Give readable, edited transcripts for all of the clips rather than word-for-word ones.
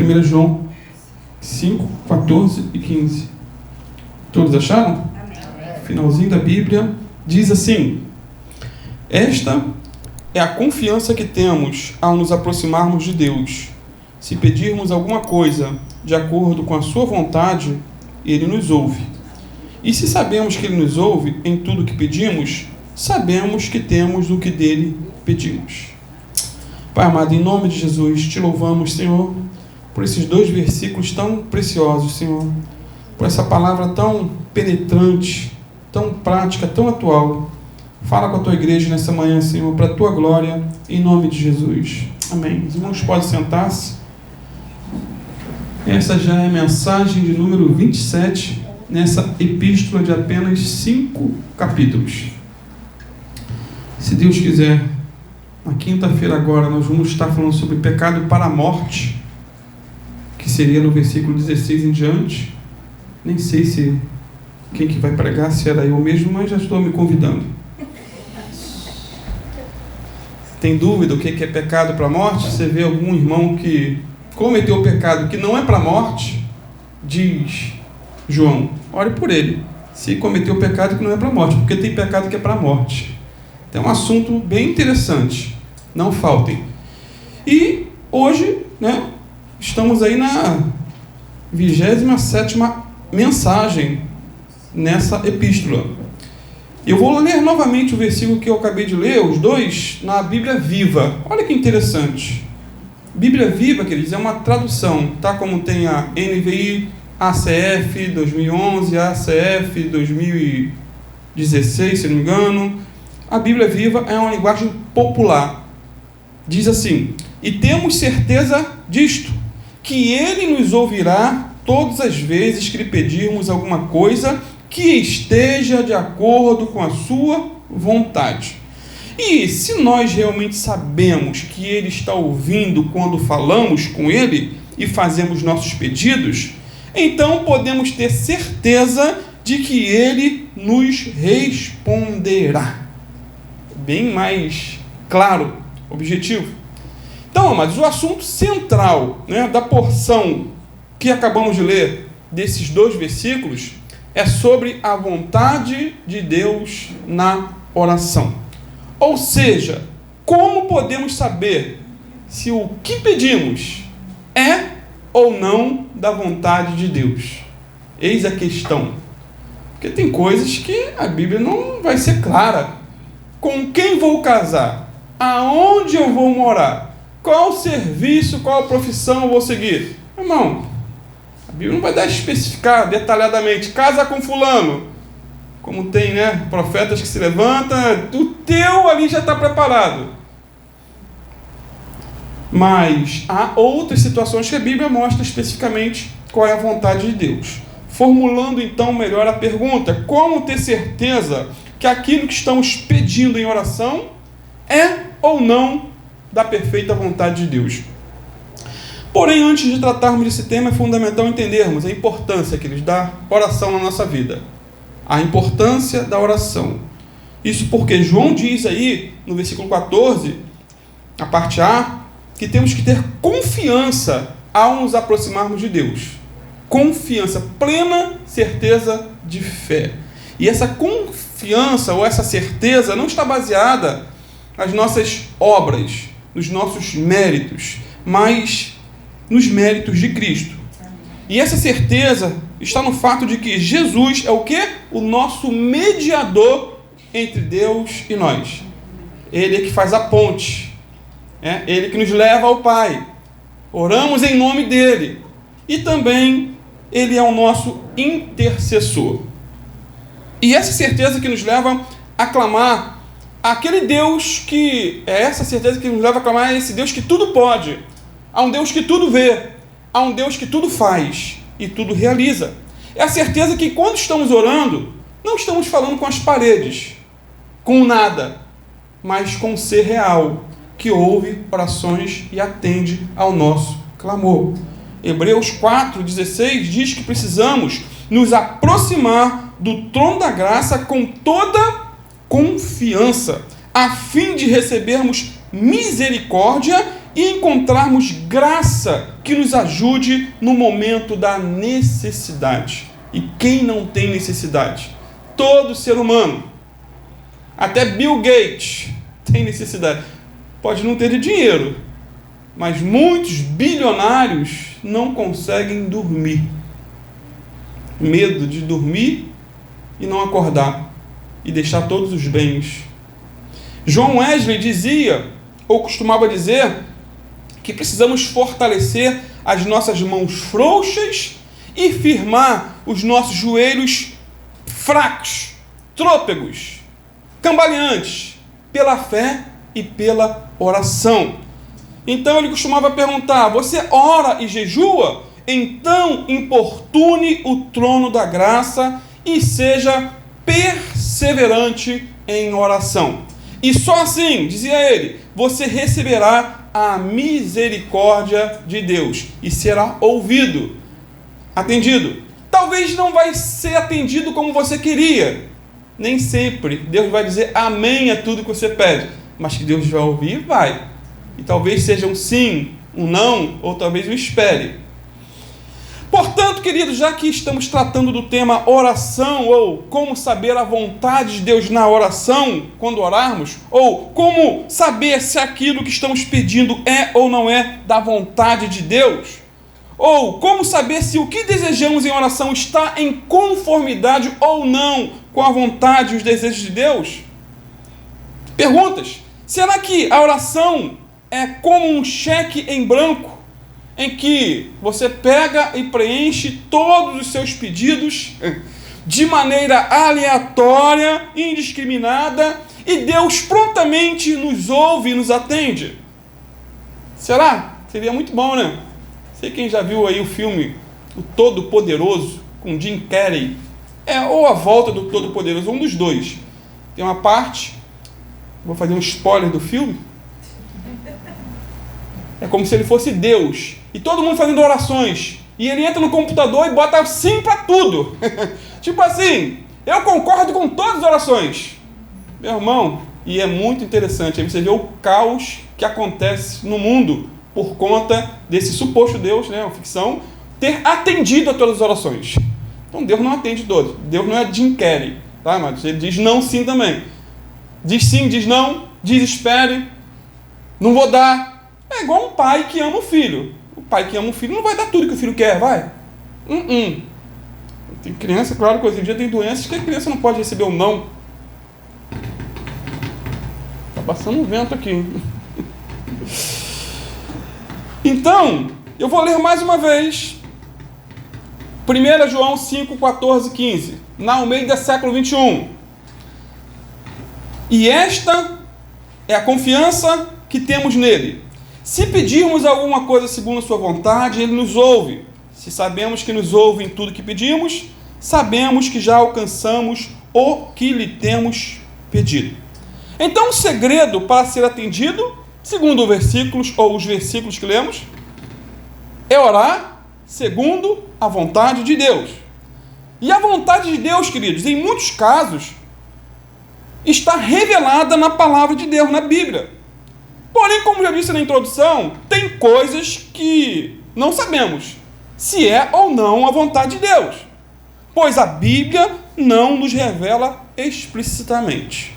1 João 5, 14 e 15. Todos acharam? Amém. Finalzinho da Bíblia. Diz assim: esta é a confiança que temos ao nos aproximarmos de Deus. Se pedirmos alguma coisa de acordo com a sua vontade, Ele nos ouve. E se sabemos que Ele nos ouve em tudo que pedimos, sabemos que temos o que dele pedimos. Pai amado, em nome de Jesus, te louvamos, Senhor, por esses 2 versículos tão preciosos, Senhor, por essa palavra tão penetrante, tão prática, tão atual. Fala com a tua igreja nessa manhã, Senhor, para a tua glória, em nome de Jesus. Amém. Os irmãos podem sentar-se. Essa já é a mensagem de número 27, nessa epístola de apenas 5 capítulos. Se Deus quiser, na quinta-feira agora, nós vamos estar falando sobre pecado para a morte, que seria no versículo 16 em diante. Nem sei se quem que vai pregar, se era eu mesmo, mas já estou me convidando. Tem dúvida o que é pecado para a morte? Você vê algum irmão que cometeu o pecado que não é para a morte, diz João, ore por ele, se cometeu o pecado que não é para a morte, porque tem pecado que é para a morte. Então é um assunto bem interessante, não faltem. E hoje, estamos aí na 27ª mensagem nessa epístola. Eu vou ler novamente o versículo que eu acabei de ler, os 2, na Bíblia Viva. Olha que interessante. Bíblia Viva, queridos, é uma tradução, tá? Como tem a NVI, ACF 2011, ACF 2016, se não me engano. A Bíblia Viva é uma linguagem popular. Diz assim: e temos certeza disto, que Ele nos ouvirá todas as vezes que lhe pedirmos alguma coisa que esteja de acordo com a sua vontade. E se nós realmente sabemos que Ele está ouvindo quando falamos com Ele e fazemos nossos pedidos, então podemos ter certeza de que Ele nos responderá. Bem mais claro, objetivo. Então, amados, o assunto central, da porção que acabamos de ler, desses 2 versículos, é sobre a vontade de Deus na oração. Ou seja, como podemos saber se o que pedimos é ou não da vontade de Deus? Eis a questão. Porque tem coisas que a Bíblia não vai ser clara. Com quem vou casar? Aonde eu vou morar? Qual serviço, qual profissão eu vou seguir? Irmão, a Bíblia não vai dar especificar detalhadamente, casa com fulano. Como tem, profetas que se levantam, o teu ali já está preparado. Mas há outras situações que a Bíblia mostra especificamente qual é a vontade de Deus. Formulando então melhor a pergunta: como ter certeza que aquilo que estamos pedindo em oração é ou não da perfeita vontade de Deus? Porém, antes de tratarmos desse tema, é fundamental entendermos a importância que Ele dá oração na nossa vida. A importância da oração. Isso porque João diz aí, no versículo 14, a parte A, que temos que ter confiança ao nos aproximarmos de Deus. Confiança, plena certeza de fé. E essa confiança ou essa certeza não está baseada nas nossas obras, nos nossos méritos, mas nos méritos de Cristo. E essa certeza está no fato de que Jesus é o quê? O nosso mediador entre Deus e nós. Ele é que faz a ponte. Ele que nos leva ao Pai. Oramos em nome dele. E também ele é o nosso intercessor. E essa certeza que nos leva a clamar aquele Deus que... É essa certeza que nos leva a clamar a esse Deus que tudo pode. A um Deus que tudo vê. A um Deus que tudo faz e tudo realiza. É a certeza que quando estamos orando, não estamos falando com as paredes, com nada, mas com um ser real, que ouve orações e atende ao nosso clamor. Hebreus 4,16 diz que precisamos nos aproximar do trono da graça com toda confiança, a fim de recebermos misericórdia e encontrarmos graça que nos ajude no momento da necessidade. E quem não tem necessidade? Todo ser humano. Até Bill Gates tem necessidade. Pode não ter de dinheiro, mas muitos bilionários não conseguem dormir. Medo de dormir e não acordar e deixar todos os bens. John Wesley dizia, ou costumava dizer, que precisamos fortalecer as nossas mãos frouxas e firmar os nossos joelhos fracos, trôpegos, cambaleantes, pela fé e pela oração. Então ele costumava perguntar: você ora e jejua? Então importune o trono da graça e seja perseverante em oração. E só assim, dizia ele, você receberá a misericórdia de Deus e será ouvido, atendido. Talvez não vai ser atendido como você queria. Nem sempre Deus vai dizer amém a tudo que você pede, mas que Deus vai ouvir, vai. E talvez seja um sim, um não, ou talvez um espere. Portanto, queridos, já que estamos tratando do tema oração, ou como saber a vontade de Deus na oração, quando orarmos, ou como saber se aquilo que estamos pedindo é ou não é da vontade de Deus, ou como saber se o que desejamos em oração está em conformidade ou não com a vontade e os desejos de Deus. Perguntas: será que a oração é como um cheque em branco, em que você pega e preenche todos os seus pedidos de maneira aleatória, indiscriminada, e Deus prontamente nos ouve e nos atende? Será? Seria muito bom, né? Sei quem já viu aí o filme O Todo-Poderoso, com Jim Carrey, ou A Volta do Todo-Poderoso, um dos dois. Tem uma parte, vou fazer um spoiler do filme, é como se ele fosse Deus, e todo mundo fazendo orações, e ele entra no computador e bota sim para tudo. Tipo assim, eu concordo com todas as orações. Meu irmão, e é muito interessante, aí você vê o caos que acontece no mundo por conta desse suposto Deus, né, uma ficção, ter atendido a todas as orações. Então Deus não atende todas. Deus não é Jim Carrey, tá? Mas ele diz não sim também. Diz sim, diz não, diz espere, não vou dar. É igual um pai que ama o filho. O pai que ama o filho não vai dar tudo que o filho quer, vai? Tem criança, claro que hoje em dia tem doenças que a criança não pode receber um não. Tá passando um vento aqui. Então, eu vou ler mais uma vez 1 João 5, 14 e 15, na Almeida século 21. E esta é a confiança que temos nele. Se pedirmos alguma coisa segundo a sua vontade, ele nos ouve. Se sabemos que nos ouve em tudo que pedimos, sabemos que já alcançamos o que lhe temos pedido. Então, o segredo para ser atendido, segundo os versículos que lemos, é orar segundo a vontade de Deus. E a vontade de Deus, queridos, em muitos casos, está revelada na palavra de Deus, na Bíblia. Porém, como já disse na introdução, tem coisas que não sabemos se é ou não a vontade de Deus, pois a Bíblia não nos revela explicitamente.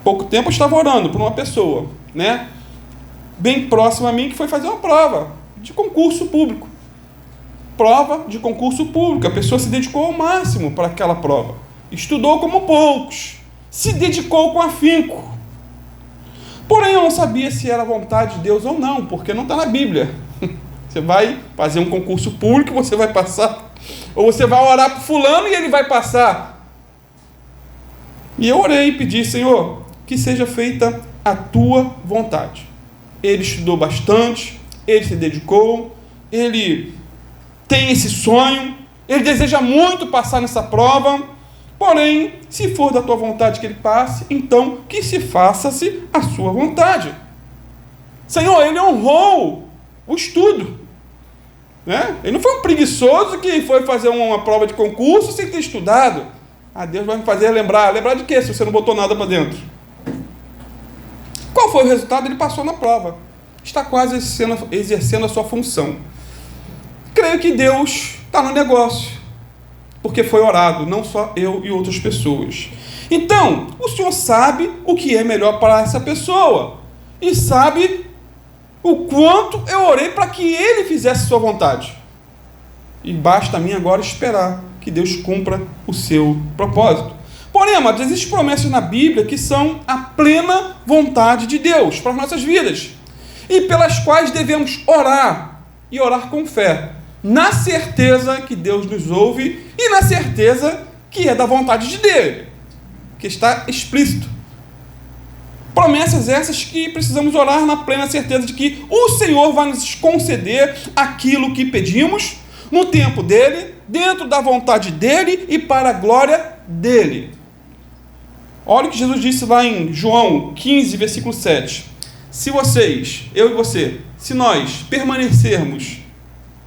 Pouco tempo eu estava orando por uma pessoa, né, bem próxima a mim, que foi fazer uma prova de concurso público. Prova de concurso público. A pessoa se dedicou ao máximo para aquela prova. Estudou como poucos. Se dedicou com afinco. Porém, eu não sabia se era vontade de Deus ou não, porque não está na Bíblia. Você vai fazer um concurso público, você vai passar. Ou você vai orar para fulano e ele vai passar. E eu orei e pedi: Senhor, que seja feita a tua vontade. Ele estudou bastante, ele se dedicou, ele tem esse sonho, ele deseja muito passar nessa prova. Porém, se for da tua vontade que ele passe, então que se faça-se a sua vontade. Senhor, ele honrou o estudo, né? Ele não foi um preguiçoso que foi fazer uma prova de concurso sem ter estudado. Deus vai me fazer lembrar de quê, se você não botou nada para dentro? Qual foi o resultado? Ele passou na prova. está quase exercendo a sua função. Creio que Deus está no negócio, porque foi orado, não só eu e outras pessoas. Então, o Senhor sabe o que é melhor para essa pessoa, e sabe o quanto eu orei para que Ele fizesse sua vontade. E basta a mim agora esperar que Deus cumpra o seu propósito. Porém, amados, existem promessas na Bíblia que são a plena vontade de Deus para as nossas vidas, e pelas quais devemos orar, e orar com fé, na certeza que Deus nos ouve e na certeza que é da vontade de Deus, que está explícito. Promessas essas que precisamos orar na plena certeza de que o Senhor vai nos conceder aquilo que pedimos, no tempo dEle, dentro da vontade dEle e para a glória dEle. Olha o que Jesus disse lá em João 15, versículo 7. Se vocês, eu e você, se nós permanecermos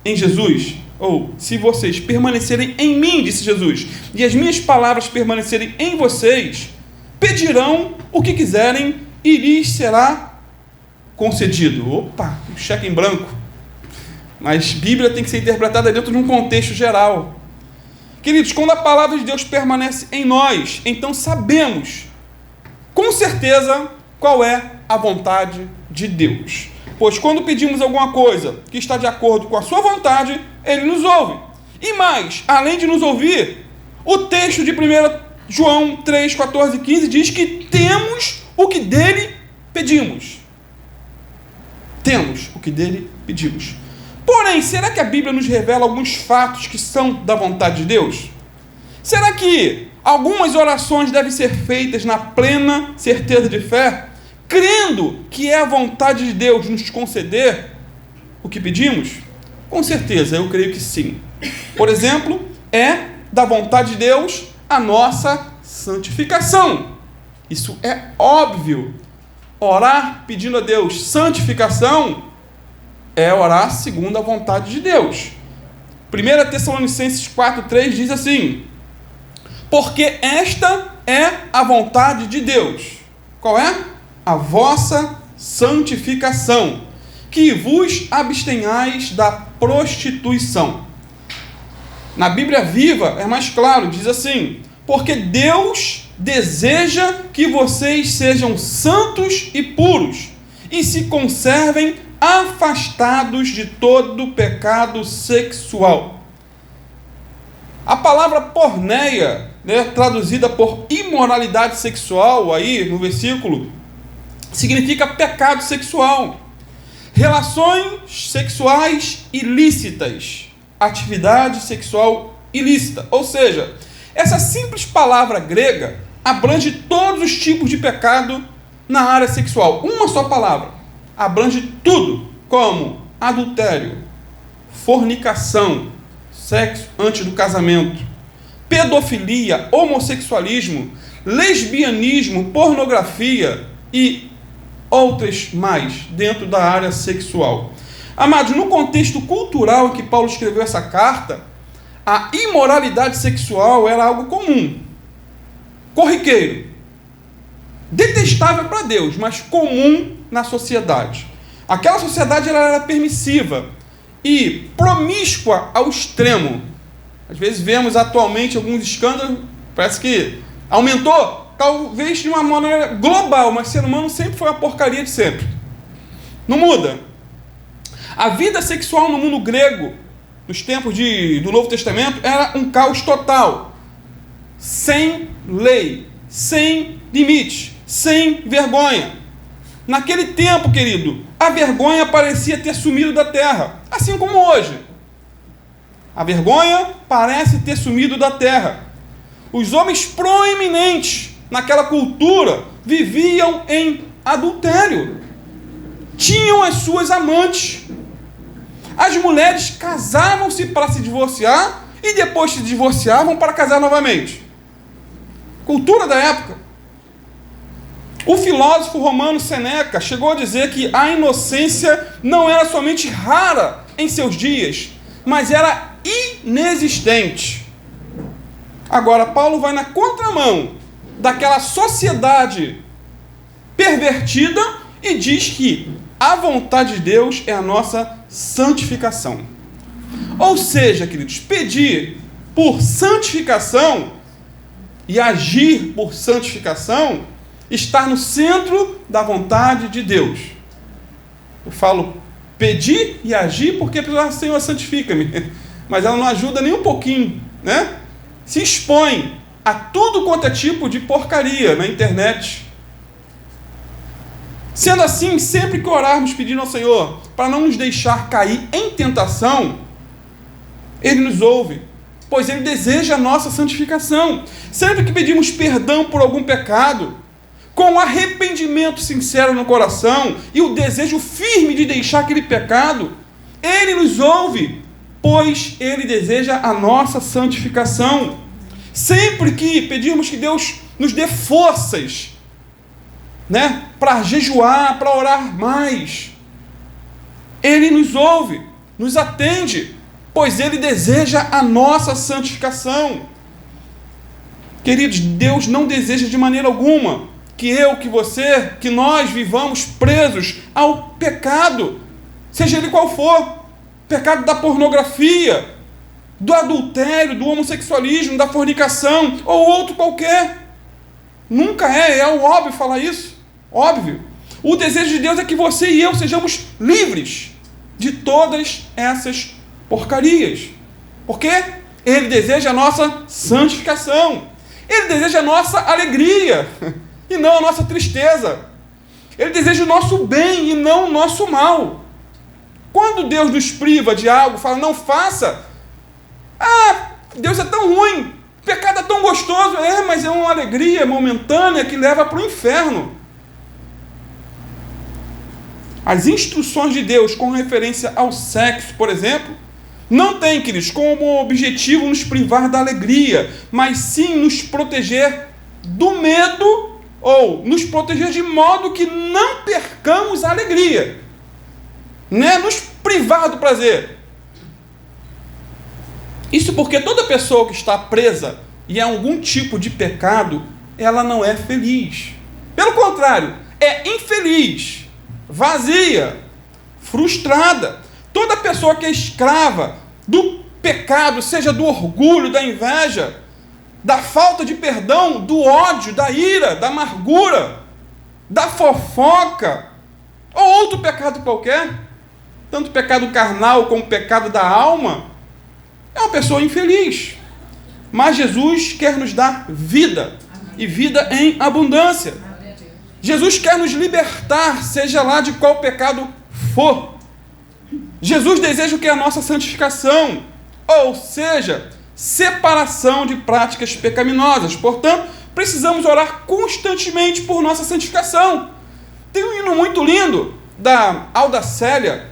em Jesus, ou se vocês permanecerem em mim, disse Jesus, e as minhas palavras permanecerem em vocês, pedirão o que quiserem e lhes será concedido. Opa, um cheque em branco. Mas Bíblia tem que ser interpretada dentro de um contexto geral. Queridos, quando a palavra de Deus permanece em nós, então sabemos com certeza qual é a vontade de Deus. Pois quando pedimos alguma coisa que está de acordo com a sua vontade, Ele nos ouve. E mais, além de nos ouvir, o texto de 1 João 3, 14 e 15 diz que temos o que dele pedimos. Temos o que dele pedimos. Porém, será que a Bíblia nos revela alguns fatos que são da vontade de Deus? Será que algumas orações devem ser feitas na plena certeza de fé, crendo que é a vontade de Deus nos conceder o que pedimos? Com certeza, eu creio que sim. Por exemplo, é da vontade de Deus a nossa santificação. Isso é óbvio. Orar pedindo a Deus santificação é orar segundo a vontade de Deus. 1 Tessalonicenses 4,3 diz assim: porque esta é a vontade de Deus. Qual é? A vossa santificação, que vos abstenhais da prostituição. Na Bíblia Viva é mais claro, diz assim: porque Deus deseja que vocês sejam santos e puros, e se conservem afastados de todo pecado sexual. A palavra porneia, traduzida por imoralidade sexual, aí no versículo, significa pecado sexual, relações sexuais ilícitas, atividade sexual ilícita. Ou seja, essa simples palavra grega abrange todos os tipos de pecado na área sexual. Uma só palavra abrange tudo, como adultério, fornicação, sexo antes do casamento, pedofilia, homossexualismo, lesbianismo, pornografia e outras mais dentro da área sexual. Amados, no contexto cultural em que Paulo escreveu essa carta, a imoralidade sexual era algo comum, corriqueiro, detestável para Deus, mas comum na sociedade. Aquela sociedade ela era permissiva e promíscua ao extremo. Às vezes vemos atualmente alguns escândalos, parece que aumentou, talvez de uma maneira global, mas o ser humano sempre foi a porcaria de sempre. Não muda. A vida sexual no mundo grego, nos tempos do Novo Testamento, era um caos total. Sem lei, sem limite, sem vergonha. Naquele tempo, querido, a vergonha parecia ter sumido da terra, assim como hoje. A vergonha parece ter sumido da terra. Os homens proeminentes naquela cultura viviam em adultério. Tinham as suas amantes. As mulheres casavam-se para se divorciar e depois se divorciavam para casar novamente. Cultura da época. O filósofo romano Sêneca chegou a dizer que a inocência não era somente rara em seus dias, mas era inexistente. Agora, Paulo vai na contramão daquela sociedade pervertida e diz que A vontade de Deus é a nossa santificação. Ou seja, queridos, pedir por santificação e agir por santificação, estar no centro da vontade de Deus. Eu falo pedir e agir porque a pessoa, Senhor, santifica-me. Mas ela não ajuda nem um pouquinho, né? Se expõe a tudo quanto é tipo de porcaria na internet. Sendo assim, sempre que orarmos pedindo ao Senhor para não nos deixar cair em tentação, Ele nos ouve, pois Ele deseja a nossa santificação. Sempre que pedimos perdão por algum pecado, com arrependimento sincero no coração e o desejo firme de deixar aquele pecado, Ele nos ouve, pois Ele deseja a nossa santificação. Sempre que pedirmos que Deus nos dê forças, né, para jejuar, para orar mais, Ele nos ouve, nos atende, pois Ele deseja a nossa santificação. Queridos, Deus não deseja de maneira alguma que eu, que você, que nós vivamos presos ao pecado, seja ele qual for, pecado da pornografia, do adultério, do homossexualismo, da fornicação, ou outro qualquer. Nunca é o óbvio falar isso, óbvio. O desejo de Deus é que você e eu sejamos livres de todas essas porcarias, porque Ele deseja a nossa santificação, Ele deseja a nossa alegria, e não a nossa tristeza. Ele deseja o nosso bem e não o nosso mal. Quando Deus nos priva de algo, fala, não faça, Deus é tão ruim, o pecado é tão gostoso, mas é uma alegria momentânea que leva para o inferno. As instruções de Deus com referência ao sexo, por exemplo, não tem, queridos, como objetivo nos privar da alegria, mas sim nos proteger do medo, ou nos proteger de modo que não percamos a alegria, né? Nos privar do prazer. Isso porque toda pessoa que está presa em algum tipo de pecado, ela não é feliz. Pelo contrário, é infeliz, vazia, frustrada. Toda pessoa que é escrava do pecado, seja do orgulho, da inveja, da falta de perdão, do ódio, da ira, da amargura, da fofoca, ou outro pecado qualquer, tanto pecado carnal como pecado da alma, é uma pessoa infeliz. Mas Jesus quer nos dar vida, e vida em abundância. Jesus quer nos libertar, seja lá de qual pecado for. Jesus deseja o que é a nossa santificação, ou seja, separação de práticas pecaminosas. Portanto, precisamos orar constantemente por nossa santificação. Tem um hino muito lindo da Alda Célia,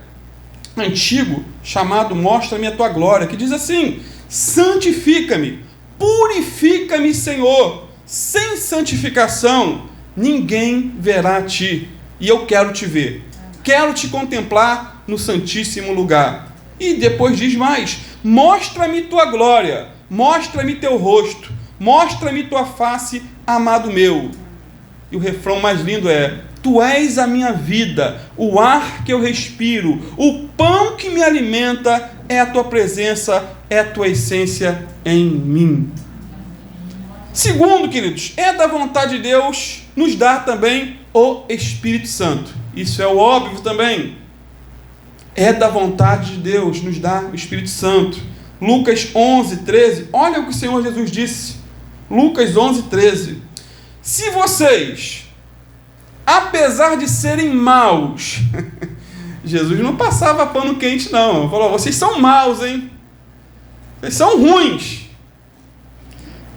antigo, chamado Mostra-me a tua glória, que diz assim: santifica-me, purifica-me, Senhor, sem santificação ninguém verá a ti, e eu quero te ver, quero te contemplar no santíssimo lugar. E depois diz mais: mostra-me tua glória, mostra-me teu rosto, mostra-me tua face, amado meu. E o refrão mais lindo é: tu és a minha vida, o ar que eu respiro, o pão que me alimenta, é a tua presença, é a tua essência em mim. Segundo, queridos, é da vontade de Deus nos dar também o Espírito Santo. Isso é o óbvio também. É da vontade de Deus nos dar o Espírito Santo. Lucas 11, 13, olha o que o Senhor Jesus disse. Lucas 11, 13. Se vocês, apesar de serem maus, Jesus não passava pano quente não, ele falou, vocês são maus, hein? Vocês são ruins.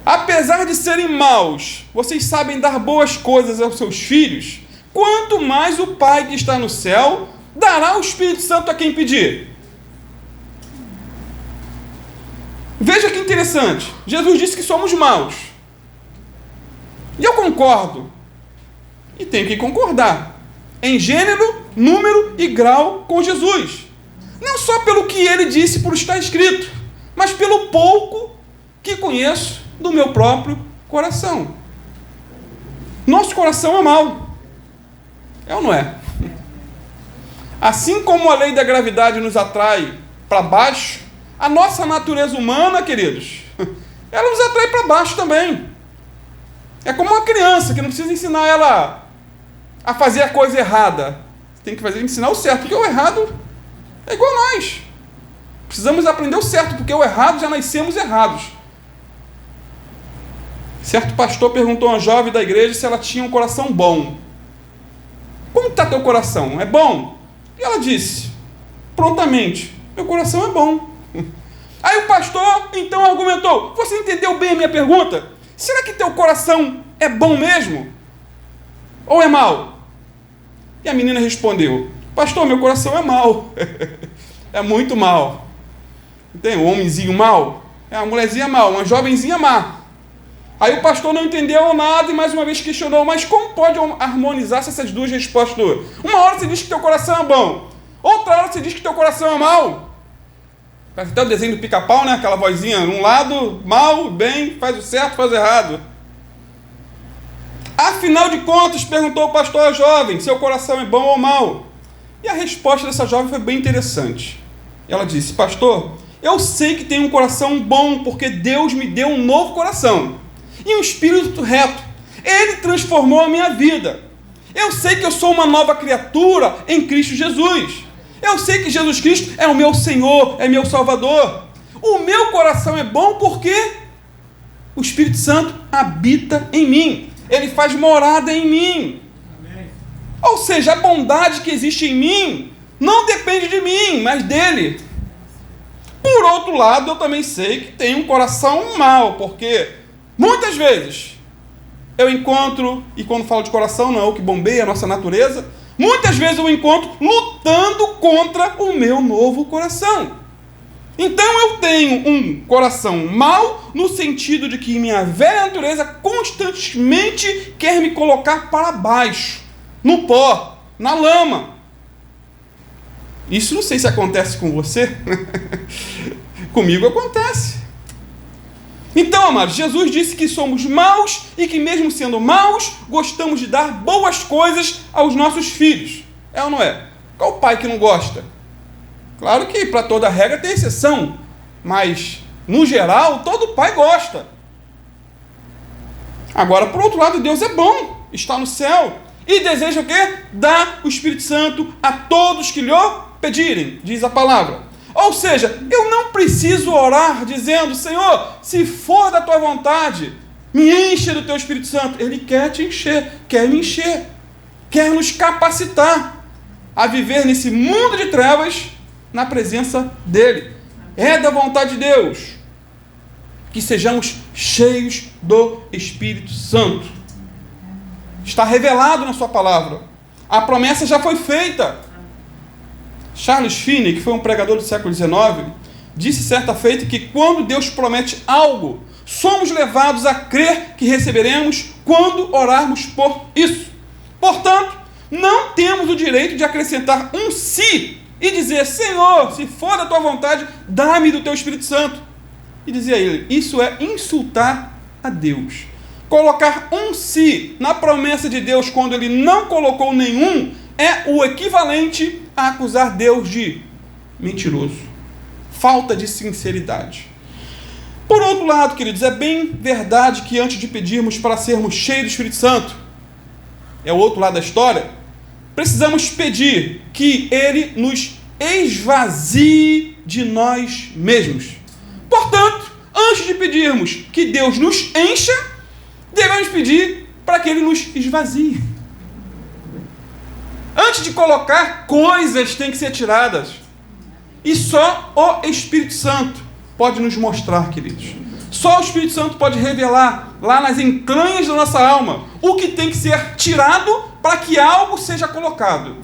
Apesar de serem maus, vocês sabem dar boas coisas aos seus filhos, quanto mais o Pai que está no céu dará o Espírito Santo a quem pedir. Veja que interessante, Jesus disse que somos maus, e eu concordo, e tenho que concordar, em gênero, número e grau com Jesus, não só pelo que ele disse por estar escrito, mas pelo pouco que conheço do meu próprio coração. Nosso coração é mau, é ou não é? Assim como a lei da gravidade nos atrai para baixo, a nossa natureza humana, queridos, ela nos atrai para baixo também. É como uma criança que não precisa ensinar ela a fazer a coisa errada. Tem que ensinar o certo, porque o errado é igual a nós. Precisamos aprender o certo, porque o errado já nascemos errados. Certo pastor perguntou a uma jovem da igreja se ela tinha um coração bom. Como está teu coração? É bom? E ela disse, prontamente, meu coração é bom. Aí o pastor então argumentou, você entendeu bem a minha pergunta? Será que teu coração é bom mesmo? Ou é mau? E a menina respondeu, pastor, meu coração é mau. É muito mau. Tem um homenzinho mau, é uma mulherzinha mau, uma jovenzinha má. Aí o pastor não entendeu nada e mais uma vez questionou, mas como pode harmonizar-se essas duas respostas? Uma hora você diz que teu coração é bom, outra hora você diz que teu coração é mau. Faz até o desenho do pica-pau, né? Aquela vozinha, um lado, mal, bem, faz o certo, faz o errado. Afinal de contas, perguntou o pastor à jovem, seu coração é bom ou mau? E a resposta dessa jovem foi bem interessante. Ela disse, pastor, eu sei que tenho um coração bom, porque Deus me deu um novo coração e um espírito reto. Ele transformou a minha vida. Eu sei que eu sou uma nova criatura em Cristo Jesus. Eu sei que Jesus Cristo é o meu Senhor, é meu Salvador. O meu coração é bom porque o Espírito Santo habita em mim. Ele faz morada em mim. Amém. Ou seja, a bondade que existe em mim não depende de mim, mas dele. Por outro lado, eu também sei que tenho um coração mau, porque muitas vezes eu encontro, e quando falo de coração não é o que bombeia a nossa natureza, muitas vezes eu encontro lutando contra o meu novo coração. Então eu tenho um coração mau no sentido de que minha velha natureza constantemente quer me colocar para baixo, no pó, na lama. Isso não sei se acontece com você. Comigo acontece. Então, amados, Jesus disse que somos maus e que mesmo sendo maus, gostamos de dar boas coisas aos nossos filhos. É ou não é? Qual pai que não gosta? Claro que para toda regra tem exceção, mas no geral todo pai gosta. Agora, por outro lado, Deus é bom, está no céu e deseja o quê? Dar o Espírito Santo a todos que lhe pedirem, diz a palavra. Ou seja, eu não preciso orar dizendo, Senhor, se for da tua vontade, me enche do teu Espírito Santo. Ele quer te encher, quer me encher, quer nos capacitar a viver nesse mundo de trevas na presença dele. É da vontade de Deus que sejamos cheios do Espírito Santo. Está revelado na sua palavra. A promessa já foi feita. Charles Finney, que foi um pregador do século XIX, disse certa feita que quando Deus promete algo, somos levados a crer que receberemos quando orarmos por isso. Portanto, não temos o direito de acrescentar um si e dizer, Senhor, se for da tua vontade, dá-me do teu Espírito Santo. E dizia ele, isso é insultar a Deus. Colocar um si na promessa de Deus quando ele não colocou nenhum é o equivalente a acusar Deus de mentiroso. Falta de sinceridade. Por outro lado, queridos, é bem verdade que antes de pedirmos para sermos cheios do Espírito Santo, é o outro lado da história, precisamos pedir que ele nos esvazie de nós mesmos. Portanto, antes de pedirmos que Deus nos encha, devemos pedir para que ele nos esvazie. Antes de colocar, coisas têm que ser tiradas. E só o Espírito Santo pode nos mostrar, queridos. Só o Espírito Santo pode revelar lá nas entranhas da nossa alma o que tem que ser tirado para que algo seja colocado,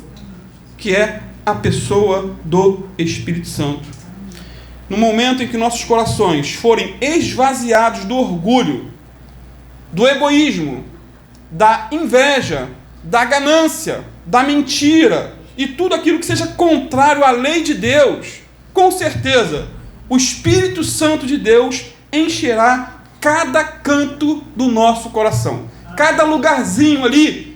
que é a pessoa do Espírito Santo. No momento em que nossos corações forem esvaziados do orgulho, do egoísmo, da inveja, da ganância, da mentira e tudo aquilo que seja contrário à lei de Deus, com certeza o Espírito Santo de Deus encherá cada canto do nosso coração, cada lugarzinho ali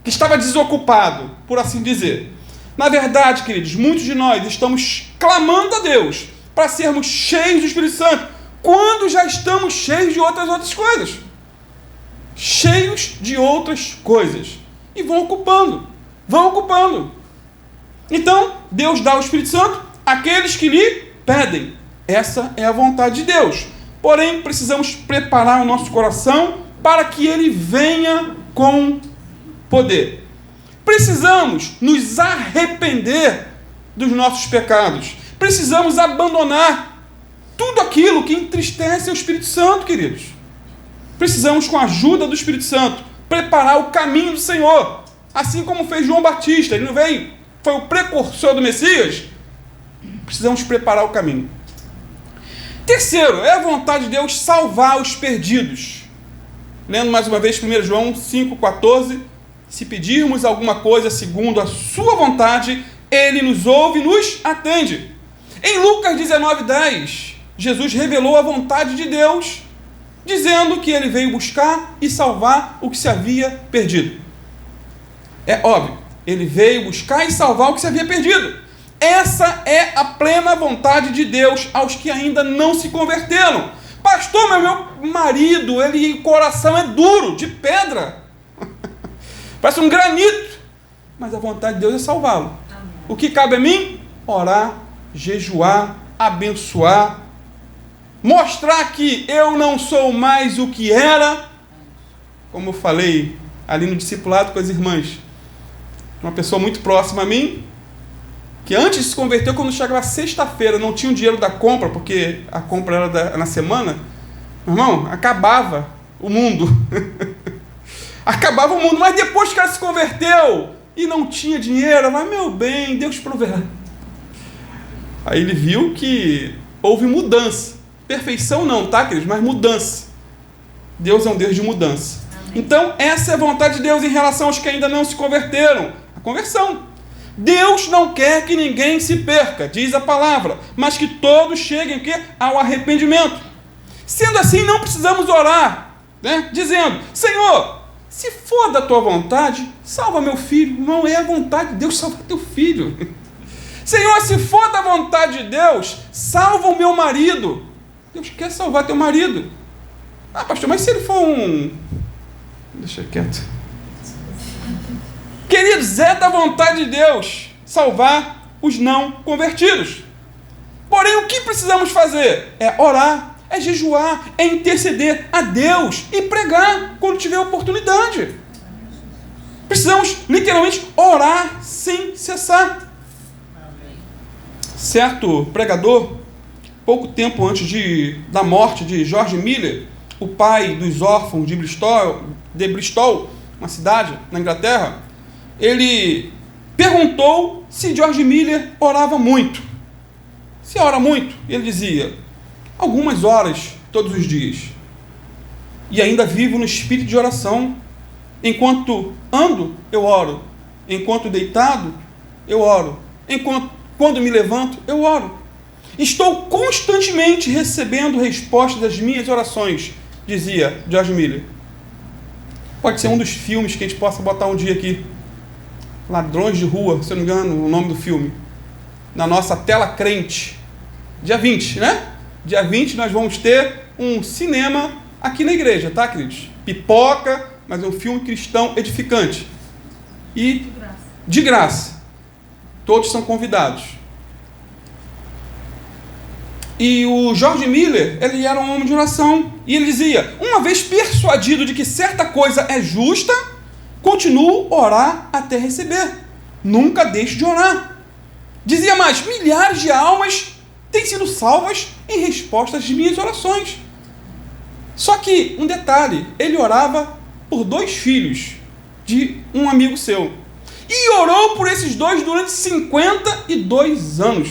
que estava desocupado, por assim dizer. Na verdade, queridos, muitos de nós estamos clamando a Deus para sermos cheios do Espírito Santo, quando já estamos cheios de outras coisas. Cheios de outras coisas. E vão ocupando. Então, Deus dá o Espírito Santo àqueles que lhe pedem. Essa é a vontade de Deus. Porém, precisamos preparar o nosso coração para que ele venha com poder. Precisamos nos arrepender dos nossos pecados. Precisamos abandonar tudo aquilo que entristece o Espírito Santo, queridos. Precisamos, com a ajuda do Espírito Santo, preparar o caminho do Senhor. Assim como fez João Batista. Ele não veio, foi o precursor do Messias. Precisamos preparar o caminho. Terceiro, é a vontade de Deus salvar os perdidos. Lendo mais uma vez 1 João 5,14. Se pedirmos alguma coisa segundo a sua vontade, ele nos ouve e nos atende. Em Lucas 19,10, Jesus revelou a vontade de Deus, dizendo que ele veio buscar e salvar o que se havia perdido. É óbvio, ele veio buscar e salvar o que se havia perdido. Essa é a plena vontade de Deus aos que ainda não se converteram. Pastor, meu marido, o coração é duro, de pedra. Parece um granito. Mas a vontade de Deus é salvá-lo. O que cabe a mim? Orar, jejuar, abençoar, mostrar que eu não sou mais o que era. Como eu falei ali no discipulado com as irmãs, uma pessoa muito próxima a mim, que antes se converteu, quando chegava sexta-feira, não tinha o dinheiro da compra, porque a compra era na semana, meu irmão, acabava o mundo. Acabava o mundo, mas depois que ela se converteu e não tinha dinheiro, mas meu bem, Deus proverá. Aí ele viu que houve mudança. Perfeição não, tá, queridos? Mas mudança. Deus é um Deus de mudança. Então, essa é a vontade de Deus em relação aos que ainda não se converteram. A conversão. Deus não quer que ninguém se perca, diz a palavra, mas que todos cheguem ao arrependimento. Sendo assim, não precisamos orar, né? Dizendo: Senhor, se for da tua vontade, salva meu filho. Não é a vontade de Deus salvar teu filho. Senhor, se for da vontade de Deus, salva o meu marido. Deus quer salvar teu marido. Ah, pastor, mas se ele for Deixa quieto. Queridos, é da vontade de Deus salvar os não convertidos. Porém, o que precisamos fazer? É orar, é jejuar, é interceder a Deus e pregar quando tiver oportunidade. Precisamos, literalmente, orar sem cessar. Certo pregador, pouco tempo antes da morte de George Miller, o pai dos órfãos de Bristol, uma cidade na Inglaterra, ele perguntou se George Miller orava muito. Se ora muito? Ele dizia: algumas horas todos os dias. E ainda vivo no espírito de oração. Enquanto ando, eu oro. Enquanto deitado, eu oro. Quando me levanto, eu oro. Estou constantemente recebendo respostas das minhas orações, dizia George Miller. Pode ser um dos filmes que a gente possa botar um dia aqui. Ladrões de Rua, se eu não me engano o nome do filme. Na nossa tela crente. Dia 20, né? Dia 20 nós vamos ter um cinema aqui na igreja, tá, queridos? Pipoca, mas é um filme cristão edificante. E de graça. Todos são convidados. E o George Miller, ele era um homem de oração. E ele dizia: uma vez persuadido de que certa coisa é justa, continuo a orar até receber. Nunca deixo de orar. Dizia mais: milhares de almas têm sido salvas em resposta às minhas orações. Só que, um detalhe, ele orava por 2 filhos de um amigo seu. E orou por esses 2 durante 52 anos.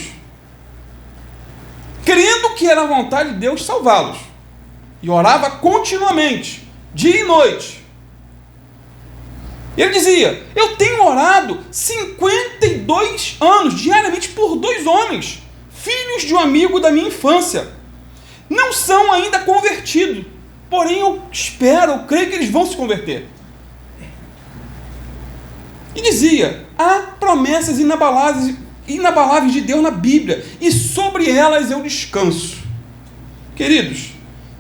Crendo que era a vontade de Deus salvá-los. E orava continuamente, dia e noite. Ele dizia: eu tenho orado 52 anos, diariamente, por 2 homens, filhos de um amigo da minha infância. Não são ainda convertidos, porém eu creio que eles vão se converter. E dizia: há promessas inabaláveis de Deus na Bíblia, e sobre elas eu descanso. Queridos,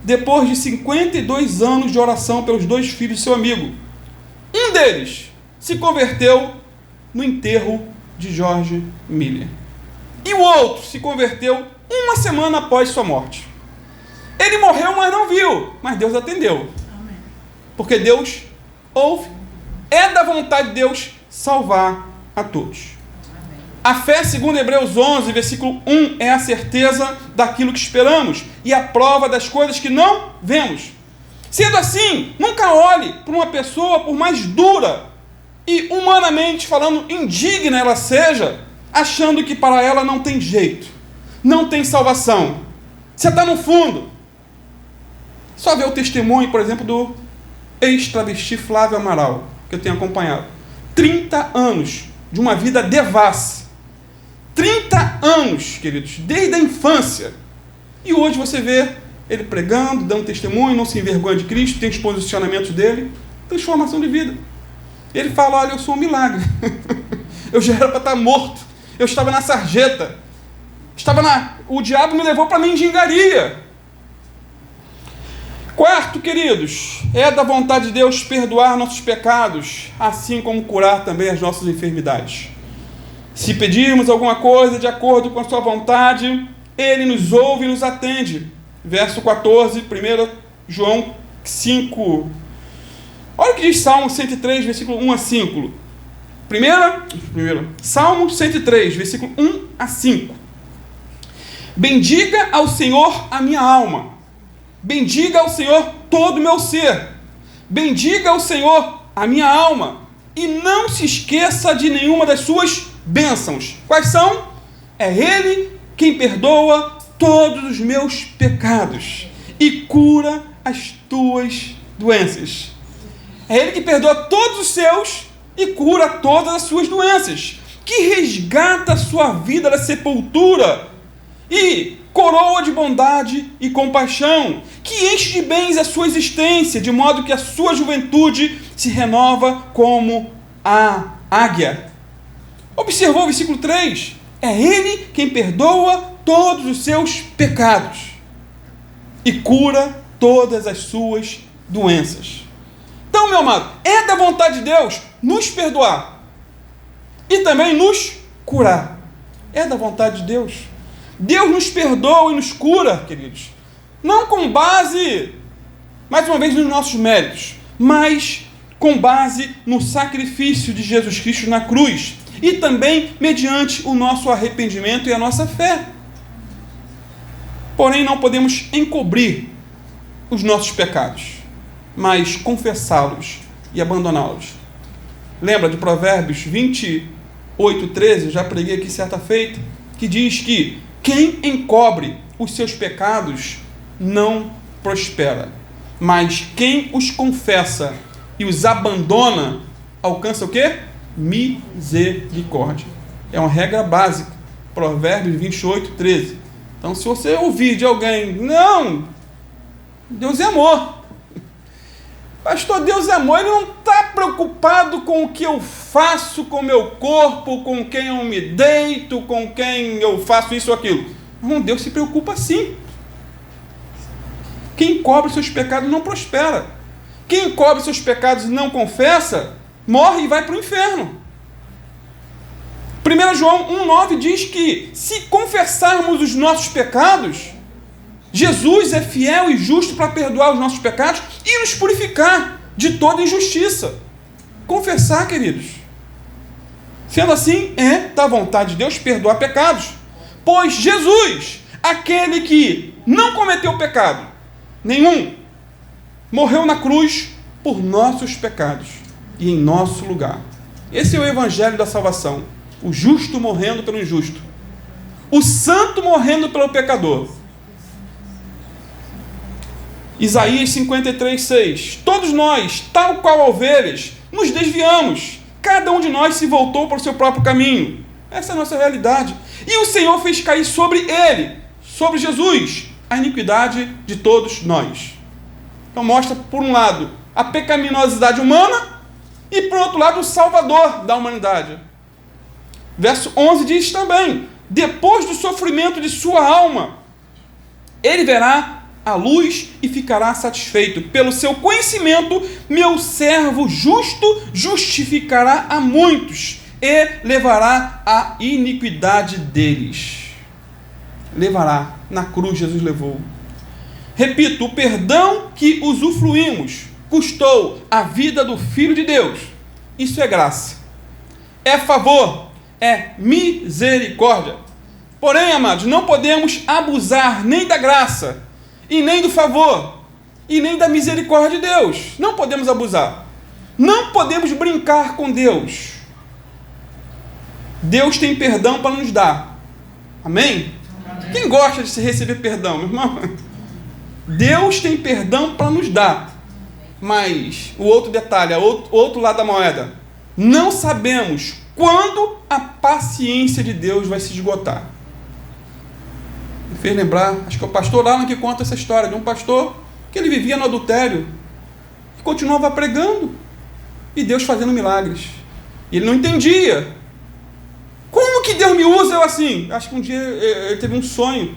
depois de 52 anos de oração pelos 2 filhos de seu amigo, um deles se converteu no enterro de George Miller. E o outro se converteu uma semana após sua morte. Ele morreu, mas não viu, mas Deus atendeu. Porque Deus ouve, é da vontade de Deus salvar a todos. A fé, segundo Hebreus 11, versículo 1, é a certeza daquilo que esperamos e a prova das coisas que não vemos. Sendo assim, nunca olhe para uma pessoa, por mais dura e humanamente falando indigna ela seja, achando que para ela não tem jeito, não tem salvação. Você está no fundo. Só ver o testemunho, por exemplo, do ex-travesti Flávio Amaral, que eu tenho acompanhado. 30 anos de uma vida devassa. 30 anos, queridos, desde a infância. E hoje você vê ele pregando, dando testemunho, não se envergonha de Cristo, tem os posicionamentos dele, transformação de vida. Ele fala, olha, eu sou um milagre. Eu já era para estar morto. Eu estava na sarjeta. O diabo me levou para a mendigaria. Quarto, queridos, é da vontade de Deus perdoar nossos pecados, assim como curar também as nossas enfermidades. Se pedirmos alguma coisa de acordo com a sua vontade, Ele nos ouve e nos atende. Verso 14, 1 João 5. Olha o que diz Salmo 103, versículo 1 a 5. Salmo 103, versículo 1 a 5. Bendiga ao Senhor a minha alma. Bendiga ao Senhor todo o meu ser. Bendiga ao Senhor a minha alma. E não se esqueça de nenhuma das suas bênçãos. Quais são? É Ele quem perdoa todos os meus pecados e cura as tuas doenças. É Ele que perdoa todos os seus e cura todas as suas doenças, que resgata a sua vida da sepultura e coroa de bondade e compaixão, que enche de bens a sua existência, de modo que a sua juventude se renova como a águia. Observou o versículo 3? É Ele quem perdoa todos os seus pecados e cura todas as suas doenças. Então, meu amado, é da vontade de Deus nos perdoar e também nos curar. É da vontade de Deus. Deus nos perdoa e nos cura, queridos. Não com base, mais uma vez, nos nossos méritos, mas com base no sacrifício de Jesus Cristo na cruz. E também mediante o nosso arrependimento e a nossa fé. Porém, não podemos encobrir os nossos pecados, mas confessá-los e abandoná-los. Lembra de Provérbios 28:13, já preguei aqui certa feita, que diz que quem encobre os seus pecados não prospera, mas quem os confessa e os abandona alcança o quê? Misericórdia. É uma regra básica. Provérbios 28:13. Então, se você ouvir de alguém, não, Deus é amor. Pastor, Deus é amor, Ele não está preocupado com o que eu faço com o meu corpo, com quem eu me deito, com quem eu faço isso ou aquilo. Não, Deus se preocupa sim. Quem cobre seus pecados não prospera. Quem cobre seus pecados e não confessa, morre e vai para o inferno. 1 João 1,9 diz que se confessarmos os nossos pecados, Jesus é fiel e justo para perdoar os nossos pecados e nos purificar de toda injustiça. Confessar, queridos. Sendo assim, é da vontade de Deus perdoar pecados. Pois Jesus, aquele que não cometeu pecado nenhum, morreu na cruz por nossos pecados e em nosso lugar. Esse é o evangelho da salvação. O justo morrendo pelo injusto. O santo morrendo pelo pecador. Isaías 53:6. Todos nós, tal qual ovelhas, nos desviamos. Cada um de nós se voltou para o seu próprio caminho. Essa é a nossa realidade. E o Senhor fez cair sobre ele, sobre Jesus, a iniquidade de todos nós. Então mostra, por um lado, a pecaminosidade humana e, por outro lado, o Salvador da humanidade. Verso 11 diz também: depois do sofrimento de sua alma, ele verá a luz e ficará satisfeito. Pelo seu conhecimento, meu servo justo justificará a muitos e levará a iniquidade deles. Levará. Na cruz Jesus levou. Repito, o perdão que usufruímos custou a vida do Filho de Deus. Isso é graça. É favor. É misericórdia. Porém, amados, não podemos abusar nem da graça, e nem do favor, e nem da misericórdia de Deus. Não podemos abusar. Não podemos brincar com Deus. Deus tem perdão para nos dar. Amém? Amém. Quem gosta de se receber perdão, meu irmão? Deus tem perdão para nos dar. Mas o outro detalhe, o outro lado da moeda, não sabemos quando a paciência de Deus vai se esgotar. Me fez lembrar, acho que é o pastor Alan que conta essa história de um pastor que ele vivia no adultério e continuava pregando e Deus fazendo milagres. E ele não entendia. Como que Deus me usa eu assim? Acho que um dia ele teve um sonho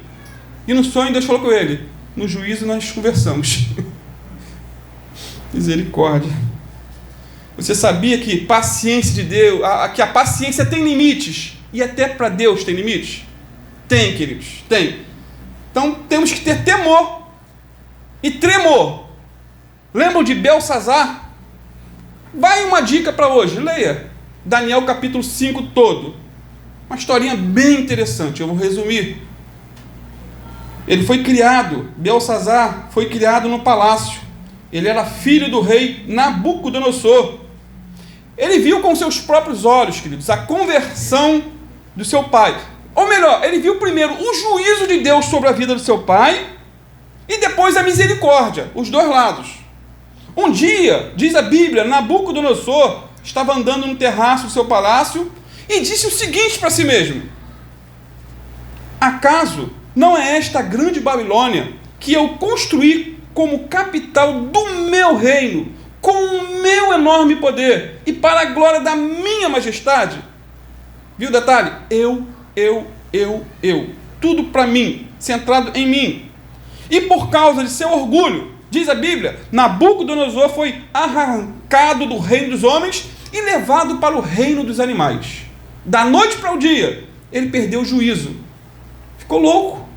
e no sonho Deus falou com ele: no juízo nós conversamos. Misericórdia. Você sabia que paciência de Deus, que a paciência tem limites? E até para Deus tem limites? Tem, queridos, tem. Então temos que ter temor e tremor. Lembram de Belsazar? Vai uma dica para hoje, leia Daniel capítulo 5 todo. Uma historinha bem interessante, eu vou resumir. Ele foi criado, Belsazar foi criado no palácio. Ele era filho do rei Nabucodonosor. Ele viu com seus próprios olhos, queridos, a conversão do seu pai. Ou melhor, ele viu primeiro o juízo de Deus sobre a vida do seu pai e depois a misericórdia, os dois lados. Um dia, diz a Bíblia, Nabucodonosor estava andando no terraço do seu palácio e disse o seguinte para si mesmo: acaso não é esta grande Babilônia que eu construí como capital do meu reino, com o meu enorme poder e para a glória da minha majestade? Viu o detalhe? Eu. Tudo para mim, centrado em mim. E por causa de seu orgulho, diz a Bíblia, Nabucodonosor foi arrancado do reino dos homens e levado para o reino dos animais. Da noite para o dia, ele perdeu o juízo. Ficou louco.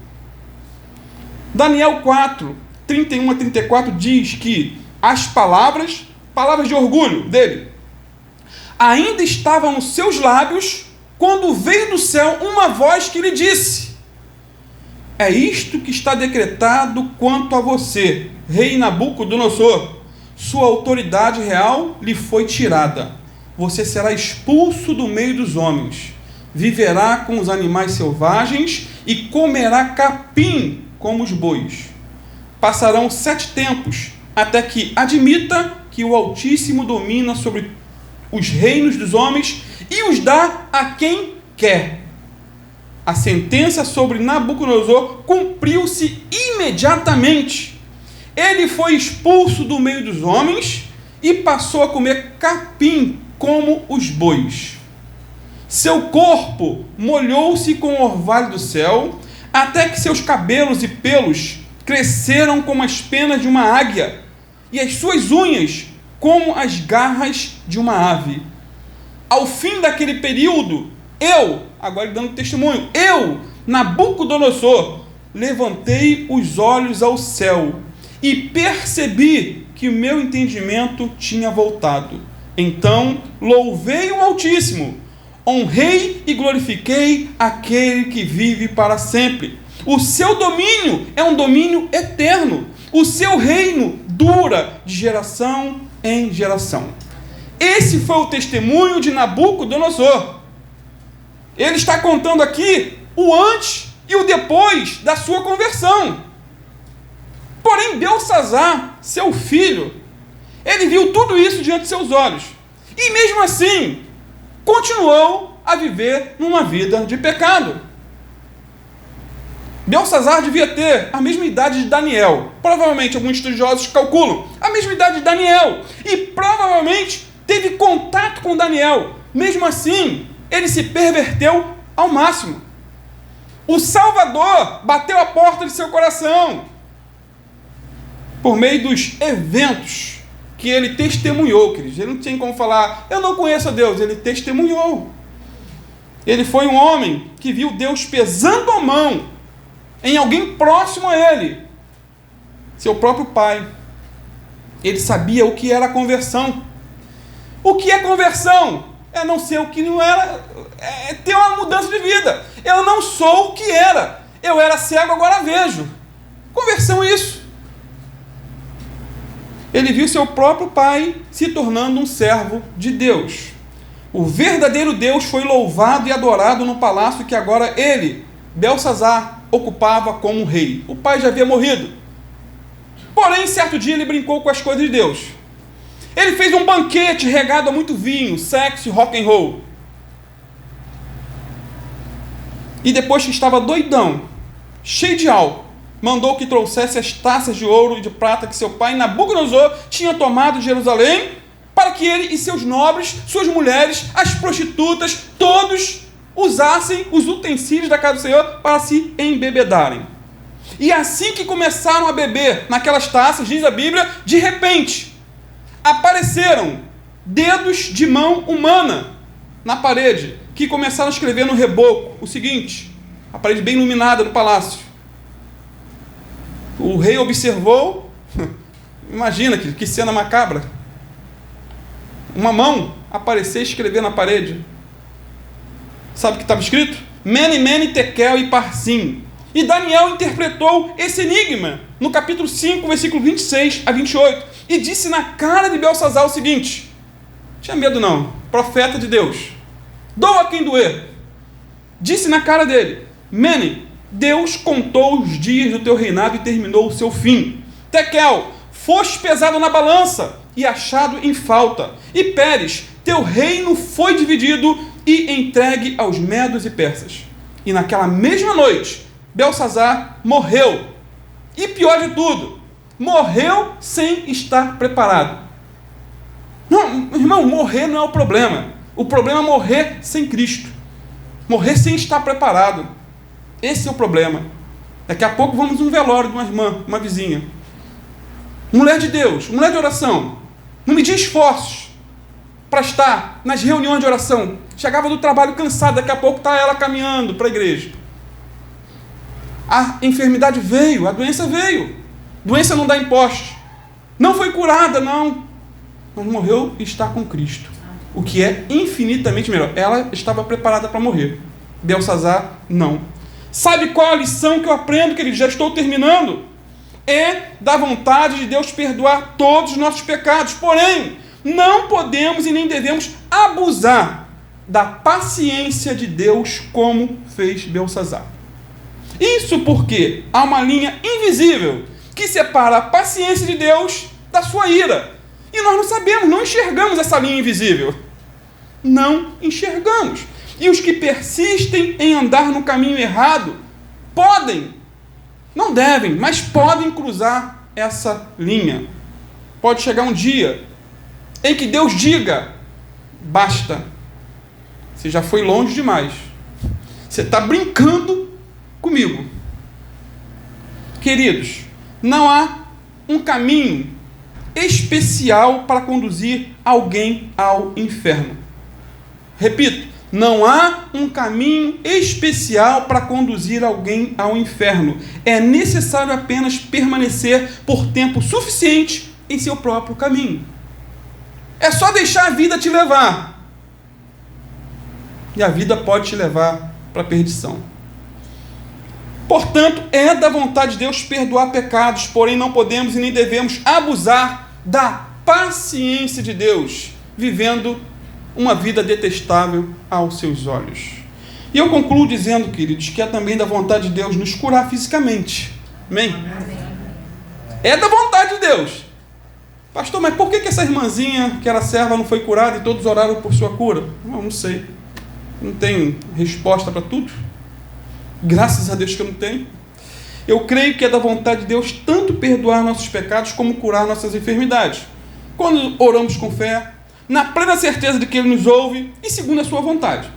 Daniel 4, 31 a 34 diz que as palavras de orgulho dele, ainda estavam nos seus lábios quando veio do céu uma voz que lhe disse: é isto que está decretado quanto a você, rei Nabucodonosor. Sua autoridade real lhe foi tirada. Você será expulso do meio dos homens. Viverá com os animais selvagens e comerá capim como os bois. Passarão 7 tempos, até que admita que o Altíssimo domina sobre os reinos dos homens e os dá a quem quer. A sentença sobre Nabucodonosor cumpriu-se imediatamente. Ele foi expulso do meio dos homens e passou a comer capim como os bois. Seu corpo molhou-se com o orvalho do céu, até que seus cabelos e pelos cresceram como as penas de uma águia, e as suas unhas como as garras de uma ave. Ao fim daquele período, agora dando testemunho, Nabucodonosor, levantei os olhos ao céu e percebi que o meu entendimento tinha voltado. Então louvei o Altíssimo, honrei e glorifiquei aquele que vive para sempre. O seu domínio é um domínio eterno. O seu reino dura de geração em geração. Esse foi o testemunho de Nabucodonosor. Ele está contando aqui o antes e o depois da sua conversão. Porém, Belsazar, seu filho, ele viu tudo isso diante de seus olhos. E mesmo assim, continuou a viver numa vida de pecado. Belsazar devia ter a mesma idade de Daniel. Provavelmente, alguns estudiosos calculam a mesma idade de Daniel. E provavelmente teve contato com Daniel. Mesmo assim, ele se perverteu ao máximo. O Salvador bateu a porta de seu coração por meio dos eventos que ele testemunhou, queridos. Ele não tinha como falar, eu não conheço a Deus. Ele testemunhou. Ele foi um homem que viu Deus pesando a mão em alguém próximo a ele, seu próprio pai. Ele sabia o que era a conversão. O que é conversão? É não ser o que não era, é ter uma mudança de vida. Eu não sou o que era. Eu era cego, agora vejo. Conversão é isso. Ele viu seu próprio pai se tornando um servo de Deus. O verdadeiro Deus foi louvado e adorado no palácio que agora ele, Belsazar, ocupava como rei. O pai já havia morrido. Porém, certo dia ele brincou com as coisas de Deus. Ele fez um banquete regado a muito vinho, sexo e rock and roll. E depois que estava doidão, cheio de álcool, mandou que trouxesse as taças de ouro e de prata que seu pai Nabucodonosor tinha tomado de Jerusalém, para que ele e seus nobres, suas mulheres, as prostitutas, todos usassem os utensílios da casa do Senhor para se embebedarem. E assim que começaram a beber naquelas taças, diz a Bíblia, de repente apareceram dedos de mão humana na parede, que começaram a escrever no reboco o seguinte, a parede bem iluminada do palácio. O rei observou, imagina que cena macabra, uma mão aparecer e escrever na parede. Sabe o que estava escrito? Mene, Mene, Tekel e Parsim. E Daniel interpretou esse enigma no capítulo 5, versículo 26 a 28, e disse na cara de Belsazar o seguinte, tinha medo não, profeta de Deus, doa quem doer, disse na cara dele, Mene, Deus contou os dias do teu reinado e terminou o seu fim. Tekel, foste pesado na balança e achado em falta. E Pérez, teu reino foi dividido e entregue aos medos e persas. E naquela mesma noite, Belsazar morreu. E pior de tudo, morreu sem estar preparado. Não, irmão, morrer não é o problema. O problema é morrer sem Cristo. Morrer sem estar preparado. Esse é o problema. Daqui a pouco vamos num velório de uma irmã, uma vizinha. Mulher de Deus, mulher de oração. Não media esforços para estar nas reuniões de oração. Chegava do trabalho cansada, daqui a pouco está ela caminhando para a igreja. A enfermidade veio, a doença veio. Doença não dá imposto. Não foi curada, não. Mas morreu e está com Cristo. O que é infinitamente melhor. Ela estava preparada para morrer. Belsazar, não. Sabe qual a lição que eu aprendo, querido? Já estou terminando. É da vontade de Deus perdoar todos os nossos pecados. Porém, não podemos e nem devemos abusar da paciência de Deus como fez Belsazar. Isso porque há uma linha invisível que separa a paciência de Deus da sua ira. E nós não sabemos, não enxergamos essa linha invisível. Não enxergamos. E os que persistem em andar no caminho errado podem, não devem, mas podem cruzar essa linha. Pode chegar um dia em que Deus diga, basta, você já foi longe demais, você está brincando comigo. Queridos, não há um caminho especial para conduzir alguém ao inferno. Repito, não há um caminho especial para conduzir alguém ao inferno. É necessário apenas permanecer por tempo suficiente em seu próprio caminho. É só deixar a vida te levar. E a vida pode te levar para a perdição. Portanto, é da vontade de Deus perdoar pecados, porém não podemos e nem devemos abusar da paciência de Deus, vivendo uma vida detestável aos seus olhos. E eu concluo dizendo, queridos, que é também da vontade de Deus nos curar fisicamente. Amém? É da vontade de Deus. Pastor, mas por que essa irmãzinha que era serva não foi curada e todos oraram por sua cura? Não sei. Não tenho resposta para tudo. Graças a Deus que eu não tenho. Eu creio que é da vontade de Deus tanto perdoar nossos pecados como curar nossas enfermidades. Quando oramos com fé, na plena certeza de que Ele nos ouve e segundo a sua vontade.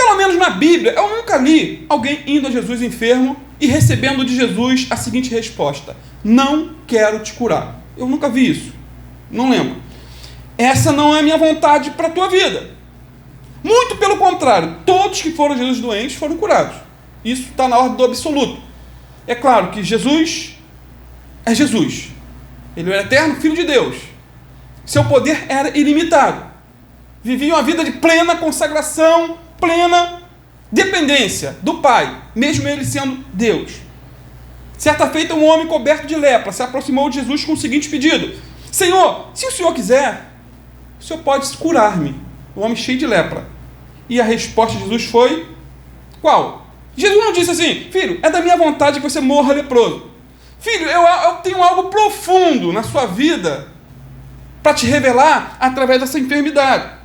pelo menos na Bíblia, eu nunca li alguém indo a Jesus enfermo e recebendo de Jesus a seguinte resposta: não quero te curar. Eu nunca vi isso. Não lembro. Essa não é a minha vontade para a tua vida. Muito pelo contrário, todos que foram a Jesus doentes foram curados. Isso está na ordem do absoluto. É claro que Jesus é Jesus. Ele é o eterno Filho de Deus. Seu poder era ilimitado. Vivia uma vida de plena consagração, plena dependência do Pai, mesmo ele sendo Deus. Certa feita, um homem coberto de lepra se aproximou de Jesus com o seguinte pedido: Senhor, se o Senhor quiser, o Senhor pode curar-me. O homem cheio de lepra. E a resposta de Jesus foi: qual? Jesus não disse assim: filho, é da minha vontade que você morra leproso. Filho, eu tenho algo profundo na sua vida para te revelar através dessa enfermidade.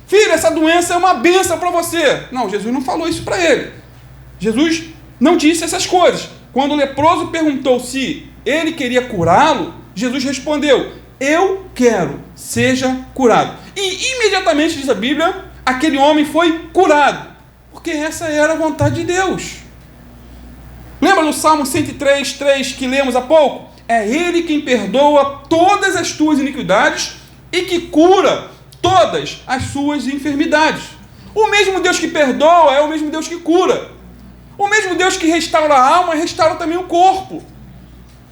Filho, essa doença é uma bênção para você. Não, Jesus não falou isso para ele. Jesus não disse essas coisas. Quando o leproso perguntou se ele queria curá-lo, Jesus respondeu: eu quero, seja curado. E imediatamente, diz a Bíblia, aquele homem foi curado, porque essa era a vontade de Deus. Lembra do Salmo 103:3 que lemos há pouco? É Ele quem perdoa todas as tuas iniquidades e que cura todas as suas enfermidades. O mesmo Deus que perdoa é o mesmo Deus que cura. O mesmo Deus que restaura a alma, restaura também o corpo.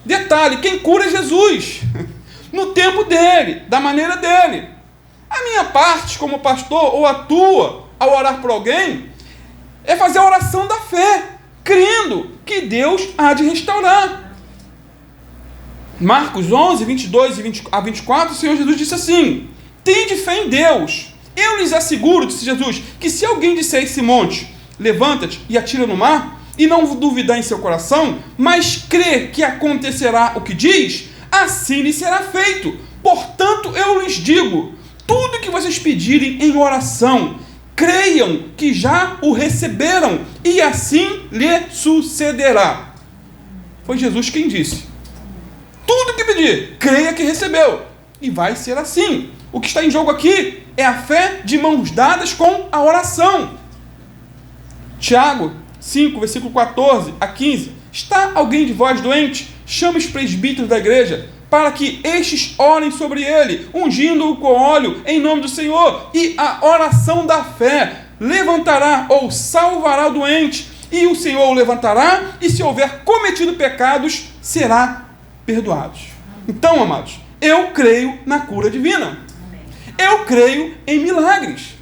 Detalhe, quem cura é Jesus, no tempo dele, da maneira dele. A minha parte como pastor, ou a tua, ao orar por alguém, é fazer a oração da fé, crendo que Deus há de restaurar. Marcos 11, 22 a 24, o Senhor Jesus disse assim: tende fé em Deus. Eu lhes asseguro, disse Jesus, que se alguém disser a esse monte, levanta-te e atira no mar, e não duvidar em seu coração, mas crê que acontecerá o que diz, assim lhe será feito. Portanto, eu lhes digo, tudo que vocês pedirem em oração, creiam que já o receberam, e assim lhe sucederá. Foi Jesus quem disse. Tudo que pedir, creia que recebeu, e vai ser assim. O que está em jogo aqui é a fé de mãos dadas com a oração. Tiago 5, versículo 14 a 15. Está alguém de vós doente? Chame os presbíteros da igreja, para que estes orem sobre ele, ungindo-o com óleo em nome do Senhor, e a oração da fé levantará ou salvará o doente, e o Senhor o levantará, e se houver cometido pecados, será perdoado. Então, amados, eu creio na cura divina. Eu creio em milagres,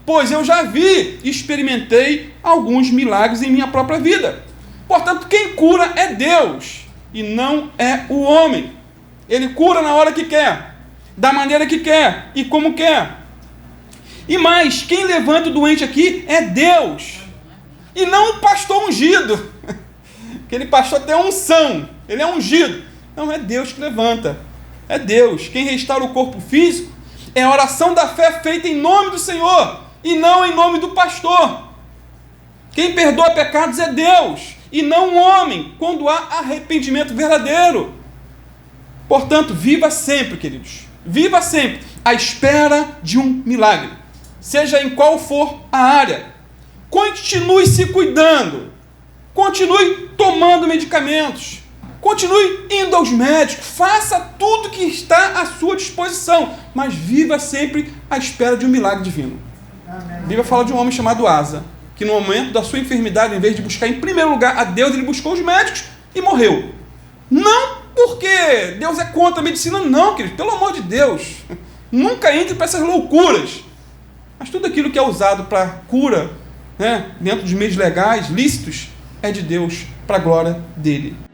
pois eu já vi e experimentei alguns milagres em minha própria vida. Portanto, quem cura é Deus e não é o homem. Ele cura na hora que quer, da maneira que quer e como quer. E mais, quem levanta o doente aqui é Deus e não o pastor ungido. Aquele pastor tem unção, ele é ungido. Não, é Deus que levanta. É Deus. Quem restaura o corpo físico é a oração da fé feita em nome do Senhor e não em nome do pastor. Quem perdoa pecados é Deus e não o homem, quando há arrependimento verdadeiro. Portanto, viva sempre, queridos. Viva sempre à espera de um milagre, seja em qual for a área. Continue se cuidando. Continue tomando medicamentos. Continue indo aos médicos, faça tudo que está à sua disposição, mas viva sempre à espera de um milagre divino. Amém. A Bíblia fala de um homem chamado Asa, que no momento da sua enfermidade, em vez de buscar em primeiro lugar a Deus, ele buscou os médicos e morreu. Não porque Deus é contra a medicina, não, querido, pelo amor de Deus. Nunca entre para essas loucuras. Mas tudo aquilo que é usado para cura, dentro dos meios legais, lícitos, é de Deus, para a glória dele.